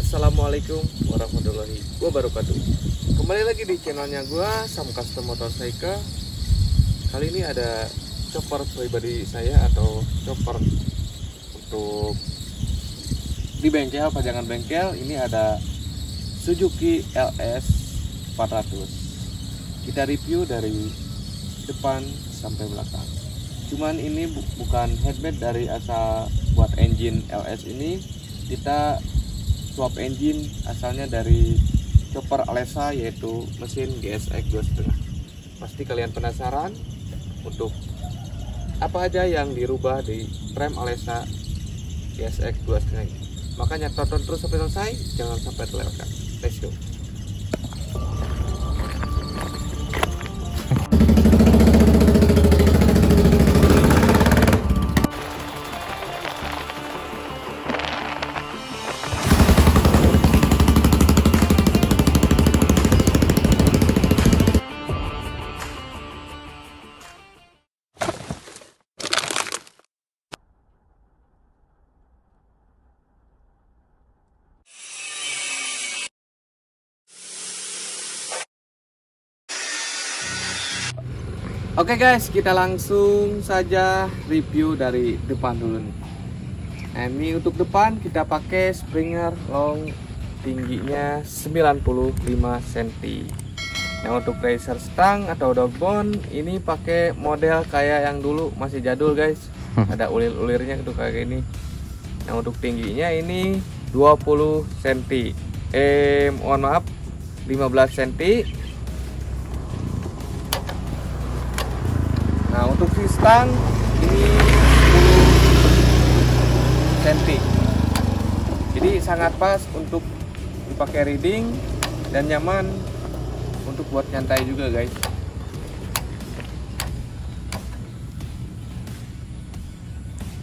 Assalamualaikum warahmatullahi wabarakatuh. Kembali lagi di channelnya gua, Sam Custom Motorcycle. Kali ini ada chopper pribadi saya atau chopper untuk di bengkel, pajangan bengkel. Ini ada Suzuki LS 400. Kita review dari depan sampai belakang. Cuman ini bukan headbed dari asal buat engine LS ini. Kita swap engine asalnya dari chopper Alesa, yaitu mesin GSX 2.5. Pasti kalian penasaran untuk apa aja yang dirubah di rem Alesa GSX 2.5 ini. Makanya tonton terus sampai selesai, jangan sampai terlewatkan. Let's go. Oke guys, kita langsung saja review dari depan dulu nih. Nah, ini untuk depan kita pakai Springer long, tingginya 95 cm. Nah, untuk racer stang atau dogbone ini pakai model kayak yang dulu, masih jadul guys. Ada ulir-ulirnya tuh kayak gini. Nah, untuk tingginya ini 20 cm. Mohon maaf, 15 cm. Nah, untuk si stang ini 10 cm. Jadi sangat pas untuk dipakai riding dan nyaman untuk buat nyantai juga guys.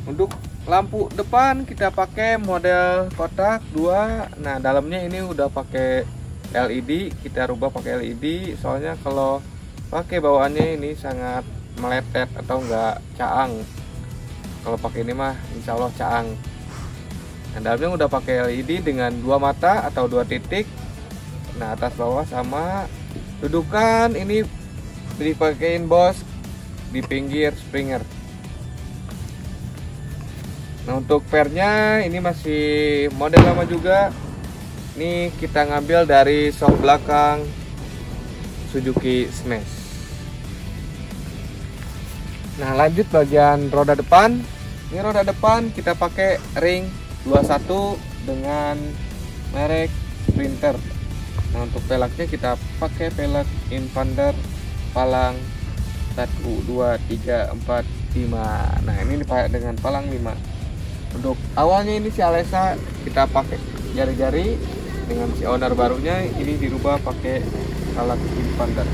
Untuk lampu depan kita pakai model kotak 2. Nah, dalamnya ini udah pakai LED, kita rubah pakai LED soalnya kalau pakai bawaannya ini sangat meletet atau enggak caang. Kalau pakai ini mah insya Allah caang. Nah, dalamnya udah pakai LED dengan 2 mata atau 2 titik. Nah, atas bawah sama. Dudukan ini dipakein bos di pinggir Springer. Nah, untuk pernya ini masih model lama juga. Ini kita ngambil dari shock belakang Suzuki Smash. Nah, lanjut bagian roda depan. Ini roda depan kita pakai ring 21 dengan merek Sprinter. Nah, untuk pelaknya kita pakai pelak Invander palang 1 2 3 4 5. Nah, ini dipakai dengan palang 5. Untuk awalnya ini si Alesa kita pakai jari-jari, dengan si owner barunya ini dirubah pakai pelak Invander.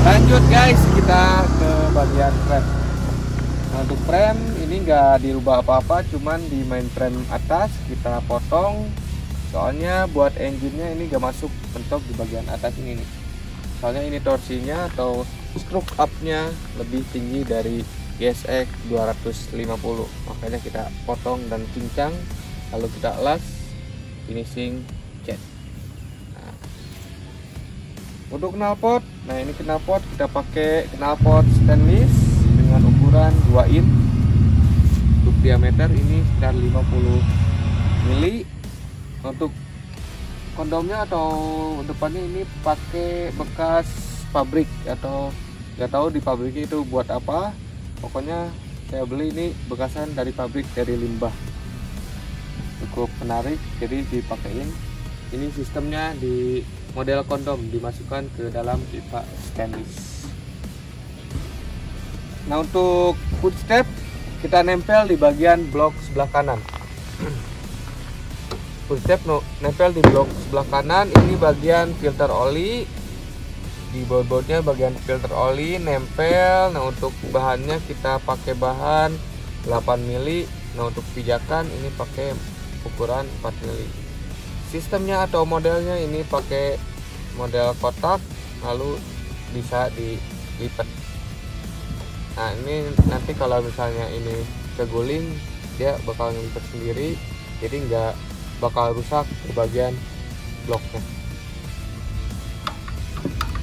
Lanjut guys, kita ke bagian frame. Nah, untuk frame ini nggak dirubah apa-apa, cuman di main frame atas kita potong. Soalnya buat engine-nya ini nggak masuk mentok di bagian atas ini nih. Soalnya ini torsinya atau stroke up-nya lebih tinggi dari GSX 250. Makanya kita potong dan cincang, lalu kita las finishing cat. Untuk knalpot, nah ini knalpot kita pakai knalpot stainless dengan ukuran 2 in. Untuk diameter ini sekitar 50 mili. Untuk kondomnya atau depannya ini pakai bekas pabrik, atau nggak tahu di pabriknya itu buat apa. Pokoknya saya beli ini bekasan dari pabrik, dari limbah. Cukup menarik, jadi dipakein. Ini sistemnya di model kondom, dimasukkan ke dalam pipa stainless. Nah, untuk footstep kita nempel di bagian blok sebelah kanan. Footstep nempel di blok sebelah kanan. Ini bagian filter oli. Di baut-bautnya bagian filter oli nempel. Nah, untuk bahannya kita pakai bahan 8 mili. Nah, untuk pijakan ini pakai ukuran 4 mili. Sistemnya atau modelnya ini pakai model kotak, lalu bisa dilipat. Nah ini nanti kalau misalnya ini keguling, dia bakal ngelipat sendiri, jadi nggak bakal rusak di bagian bloknya.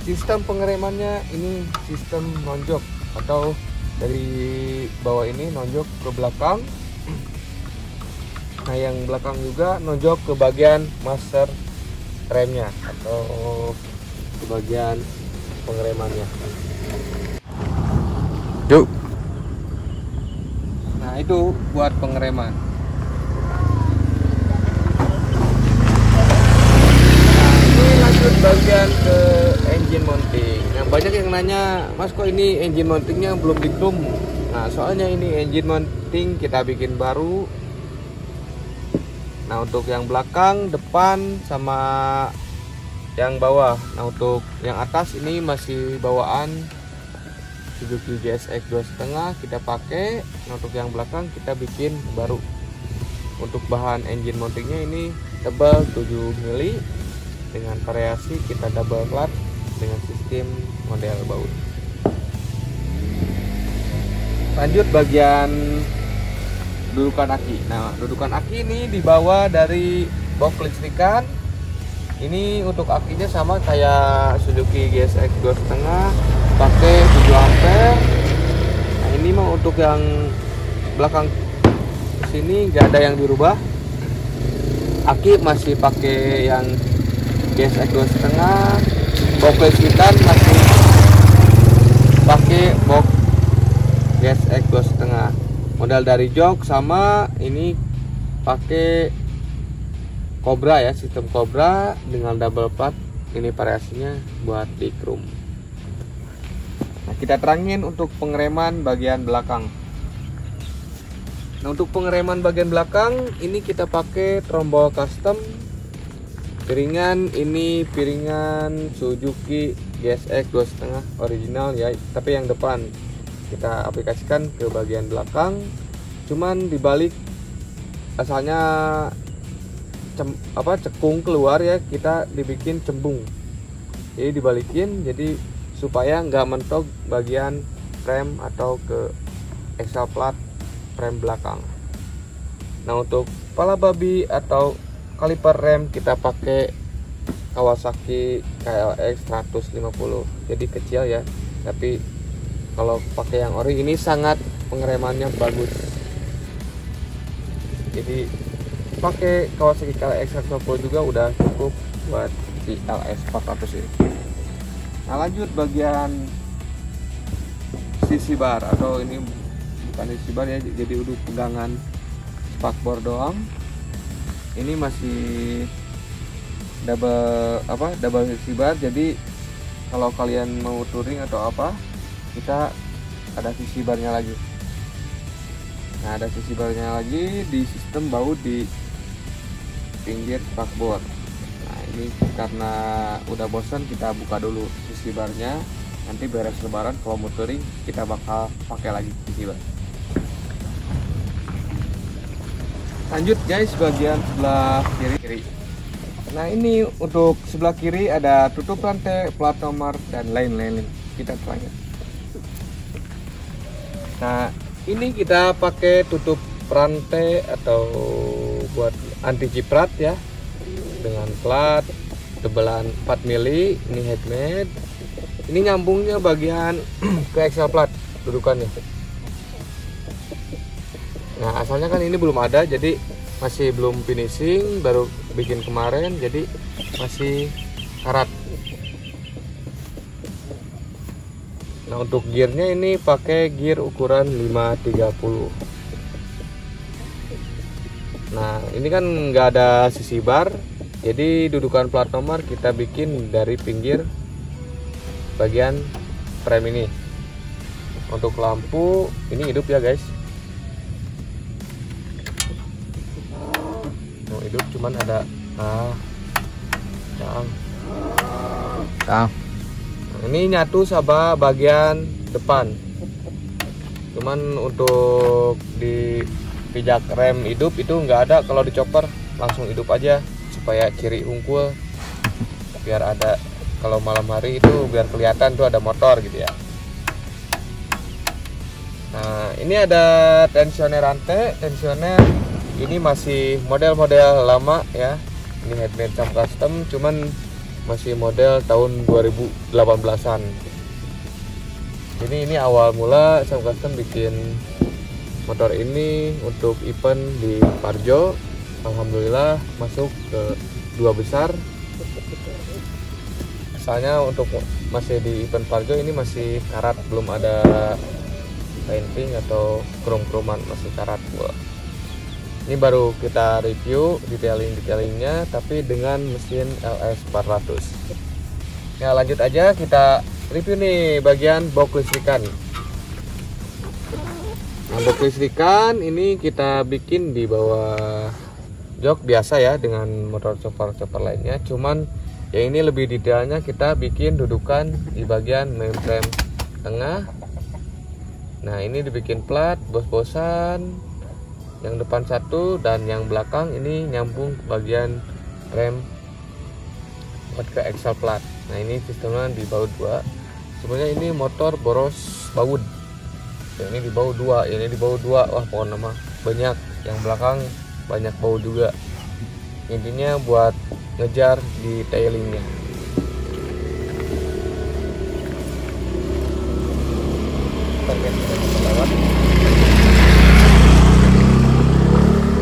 Sistem pengeremannya ini sistem nonjok, atau dari bawah ini nonjok ke belakang. Nah yang belakang juga nonjok ke bagian master remnya atau ke bagian pengeremannya. Yuk. Nah itu buat pengereman. Nah ini lanjut bagian ke engine mounting. Nah banyak yang nanya, Mas kok ini engine mountingnya belum di chrome? Nah soalnya ini engine mounting kita bikin baru. Nah untuk yang belakang, depan, sama yang bawah. Nah untuk yang atas ini masih bawaan Suzuki GSX 2,5 kita pakai. Nah untuk yang belakang kita bikin baru. Untuk bahan engine mountingnya ini tebal 7 mili dengan variasi kita double plat dengan sistem model baut. Lanjut bagian dudukan aki. Nah dudukan aki ini dibawa dari box kelistrikan. Ini untuk akinya sama kayak Suzuki GSX 2,5, pakai 7 ampere. Nah ini mah untuk yang belakang sini nggak ada yang dirubah. Aki masih pakai yang GSX 2,5, box kelistrikan masih pakai box GSX 2,5. Modal dari jok, sama ini pakai Cobra ya, sistem Cobra dengan double plat. Ini variasinya buat di chrome. Nah kita terangin untuk pengereman bagian belakang. Nah untuk pengereman bagian belakang ini kita pakai trombol custom. Piringan ini piringan Suzuki GSX 2,5 original ya, tapi yang depan kita aplikasikan ke bagian belakang, cuman dibalik asalnya cekung keluar ya, kita dibikin cembung, jadi dibalikin jadi supaya nggak mentok bagian rem atau ke axle plat rem belakang. Nah untuk pala babi atau kaliper rem kita pakai Kawasaki KLX 150, jadi kecil ya, tapi kalau pakai yang ori ini sangat pengeremannya bagus. Jadi pakai Kawasaki KLX 150 juga udah cukup buat si LS 400 ini. Nah lanjut bagian sisi bar, atau ini bukan sisi bar ya, jadi udah pegangan spakbor doang. Ini masih double sisi bar, jadi kalau kalian mau touring atau apa, kita ada sisi barnya lagi. Nah ada sisi barnya lagi di sistem baut di pinggir spakbor. Nah ini karena udah bosan, kita buka dulu sisi barnya. Nanti beres lebaran kalau mau touring kita bakal pakai lagi sisi bar. Lanjut guys bagian sebelah kiri. Nah ini untuk sebelah kiri ada tutup rantai, plat nomor, dan lain-lain. Kita terangin. Nah ini kita pakai tutup rantai atau buat anti ciprat ya, dengan plat tebalan 4 mili. Ini headmade. Ini nyambungnya bagian ke axle plat dudukannya. Nah asalnya kan ini belum ada, jadi masih belum finishing, baru bikin kemarin, jadi masih karat. Nah untuk gearnya ini pakai gear ukuran 530. Nah ini kan nggak ada sisi bar, jadi dudukan plat nomor kita bikin dari pinggir bagian frame ini. Untuk lampu ini hidup ya guys. Hidup cuman ada ini nyatu sama bagian depan, cuman untuk di pijak rem hidup itu nggak ada. Kalau dicoper langsung hidup aja supaya ciri unggul, biar ada kalau malam hari itu biar kelihatan tuh ada motor gitu ya. Nah, ini ada tensioner rantai. Tensioner ini masih model-model lama ya. Ini headman Sam Custom, cuman masih model tahun 2018-an. Jadi ini awal mula Sam Custom bikin motor ini untuk event di Parjo. Alhamdulillah masuk ke 2 besar. Misalnya untuk masih di event Parjo ini masih karat, belum ada painting atau krom-kroman, masih karat. Ini baru kita review detailing-detailingnya tapi dengan mesin LS 400. Ya lanjut aja kita review nih bagian box listrikan. Nah, box listrikan ini kita bikin di bawah jok biasa ya dengan motor chopper lainnya, cuman ya ini lebih detailnya kita bikin dudukan di bagian mainframe tengah. Nah ini dibikin plat bos-bosan, yang depan satu dan yang belakang ini nyambung ke bagian rem buat ke axle plat. Nah ini sistemnya di baut 2. Sebenarnya ini motor boros baut. Ini di baut 2, ini di baut 2. Wah pohon nama banyak, yang belakang banyak baut juga. Intinya buat ngejar detailingnya.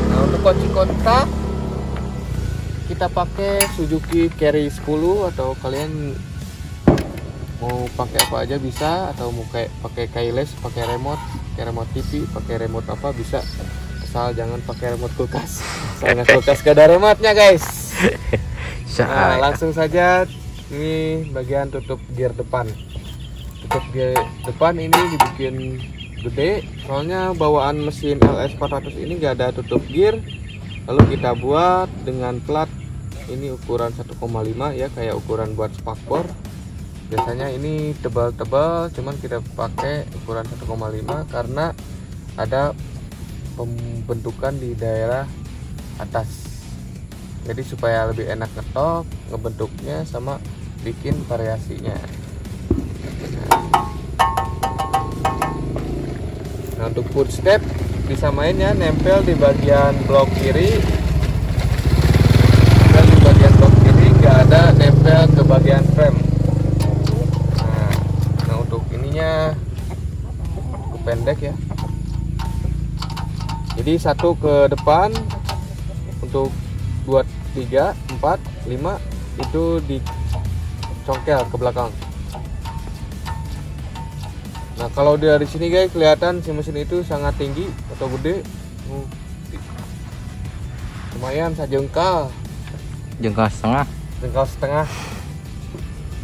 Nah untuk kunci kontak kita pakai Suzuki Carry 10, atau kalian mau pakai apa aja bisa, atau mau kayak pakai keyless, pakai remote TV, pakai remote apa bisa, asal jangan pakai remote kulkas. Soalnya kulkas gak ada remote-nya guys. Nah, langsung saja ini bagian tutup gear depan. Tutup gear depan ini dibikin gede, soalnya bawaan mesin LS 400 ini gak ada tutup gear. Lalu kita buat dengan plat ini ukuran 1,5 ya, kayak ukuran buat spakbor. Biasanya ini tebal-tebal, cuman kita pakai ukuran 1,5 karena ada pembentukan di daerah atas. Jadi supaya lebih enak ngetok, ngebentuknya sama bikin variasinya. Nah untuk footstep bisa mainnya nempel di bagian blok kiri. Dan di bagian blok kiri nggak ada nempel ke bagian frame. Nah untuk ininya pendek ya. Jadi satu ke depan, untuk 2, 3, 4, 5 itu dicongkel ke belakang. Nah kalau dari sini guys kelihatan si mesin itu sangat tinggi atau gede, lumayan sajengkal, jengkal setengah.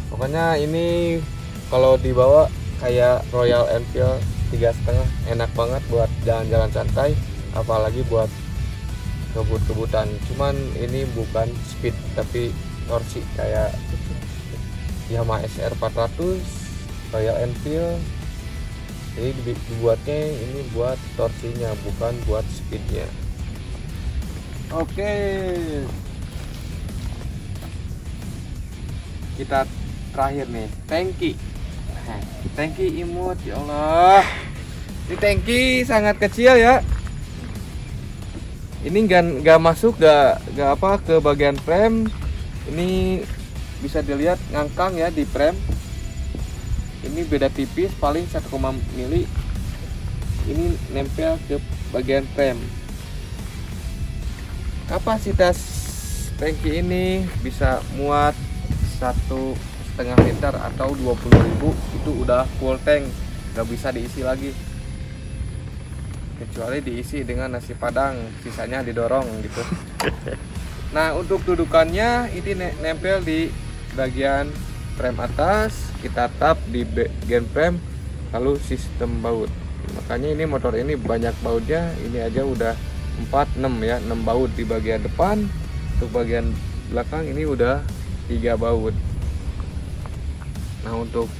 Pokoknya ini kalau dibawa kayak Royal Enfield 3,5, enak banget buat jalan-jalan santai, apalagi buat kebut-kebutan. Cuman ini bukan speed tapi torsi kayak Yamaha SR 400, Royal Enfield. Jadi dibuatnya ini buat torsinya, bukan buat speednya. Oke, kita terakhir nih tangki imut. Ya Allah, ini tangki sangat kecil ya. Ini nggak masuk, nggak apa ke bagian frame. Ini bisa dilihat ngangkang ya di frame. Ini beda tipis, paling 1, mili. Ini nempel ke bagian frame. Kapasitas tangki ini bisa muat 1,5 liter atau 20.000. Itu udah full tank, nggak bisa diisi lagi, kecuali diisi dengan nasi padang, sisanya didorong gitu. Nah untuk dudukannya ini nempel di bagian frame atas, kita tap di bagian frame, lalu sistem baut. Makanya ini motor ini banyak bautnya. Ini aja udah 4, 6 ya, 6 baut di bagian depan. Untuk bagian belakang ini udah 3 baut. Nah untuk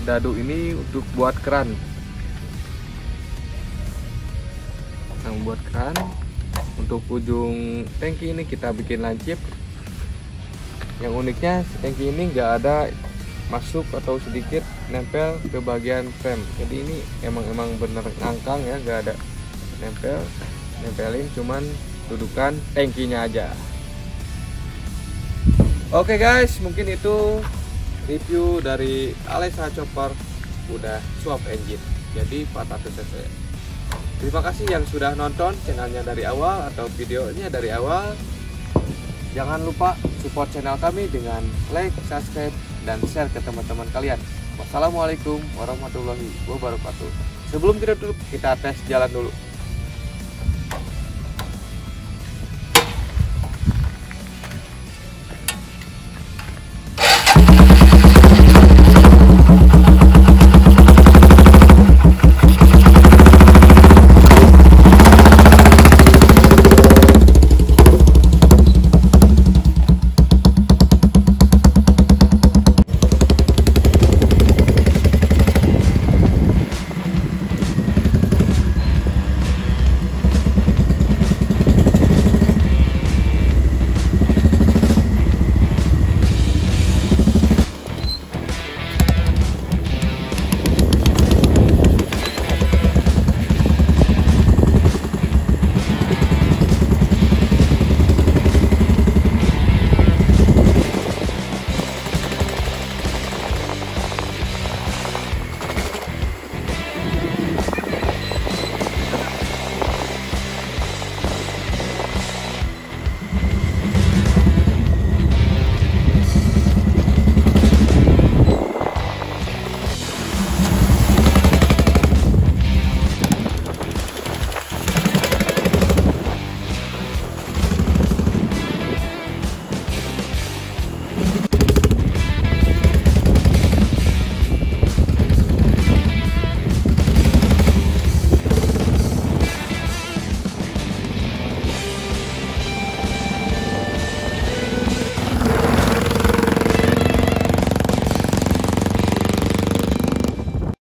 dadu ini untuk buat keran. Nah buat keran. Untuk ujung tangki ini kita bikin lancip. Yang uniknya tangki ini nggak ada masuk atau sedikit nempel ke bagian frame. Jadi ini emang bener ngangkang ya, gak ada nempelin, cuman dudukan tangkinya aja. Oke guys, mungkin itu review dari Alesa Chopper udah swap engine jadi 400 cc. Terima kasih yang sudah nonton channelnya dari awal atau videonya dari awal. Jangan lupa support channel kami dengan like, subscribe, dan share ke teman-teman kalian. Wassalamualaikum warahmatullahi wabarakatuh. Sebelum kita tutup, kita tes jalan dulu.